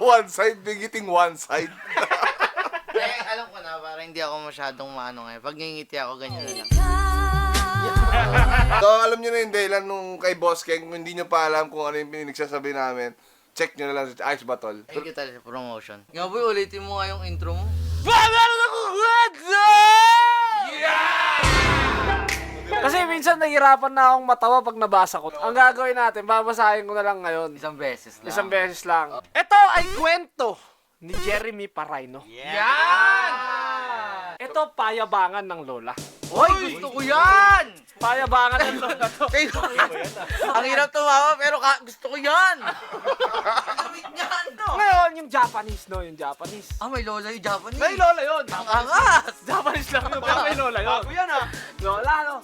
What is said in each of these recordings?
one side, bigiting one side. Eh, alam ko na, para hindi ako masyadong maano ngayon. Pag ngingiti ako, ganyan na lang. So, alam nyo na yung dahilan nung kay Boss Keng, kung hindi nyo pa alam kung ano yung pinagsasabi namin, check nyo na lang sa Ice Battle. Thank you talaga sa promotion. Nga boy, ulitin mo nga yung intro mo. Kasi minsan nahihirapan na akong matawa pag nabasa ko. Ang gagawin natin, babasahin ko na lang ngayon. Isang beses lang. Isang beses lang. Ito ay kwento ni Jeremy Parayno. Yan! Ito, payabangan ng lola. Hoy, gusto ko yan! Payabangan ng lola to. Ang hirap tumawa, pero gusto ko yan! Kamit yan, no? Ngayon, yung Japanese, no? Yung Japanese. Ah, may lola yung Japanese. May lola yun. Ang angas! Japanese lang yun, pero may lola yun. Ako yan ah. Lola, no?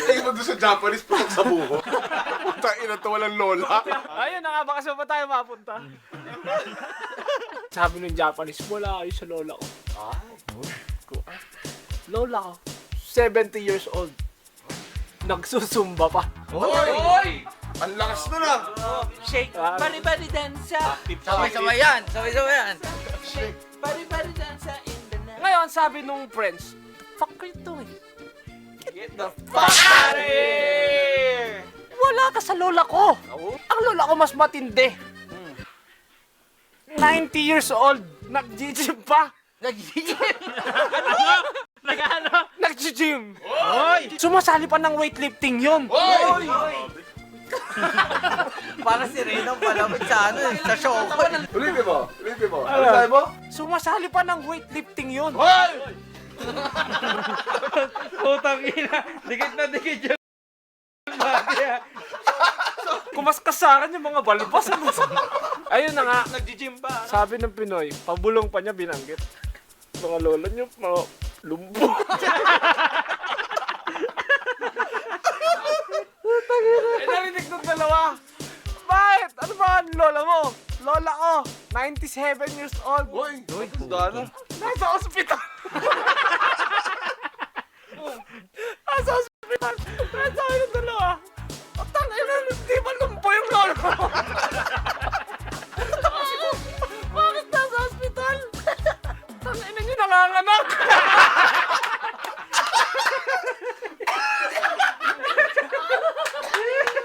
Tingin mo doon sa Japanese, putok sa buho. Putang ina to, walang lola. Ayun na nga, baka saan pa tayo mapunta? Sabi ng Japanese, wala kayo sa lola ko. Lola ko, 70 years old. Nagsusumba pa. Hoy! Ang lakas nun ah. Shake, bari-bari dansa. Sabay-sabay yan! Sabay-sabay yan! Bari-bari dansa in the night. Ngayon, sabi nung friends, fuck you doing? Get the fuck out of here! Wala ka sa lola ko. Ang lola ko mas matindi. 90 years old, nag-gym pa. Nag-gym! Nag-gym. Sumasali pa ng weightlifting yun. Hoy! Para si Renong palapit sa ano eh, sa show ko. Ulitin mo, ulitin mo. Ano sabi mo? Sumasali pa ng weightlifting yun. Hoy! Putang ina. Dikit na dikit yung body ah. Kumaskas sa akin yung mga balbas. Ayun na nga. Nag-gym pa. Sabi ng Pinoy, pabulong pa niya binanggit. Mga lola niyo, mga lumbo. Eh, narinig ng dalawa. Bakit? Ano ba ang lola mo? Lola ko, 97 years old. Hoy! Dala. Nasa ospital. Nasa ospital. Nasa akin ng dalawa. Ang tangin na, hindi ba lumbo yung lola mo?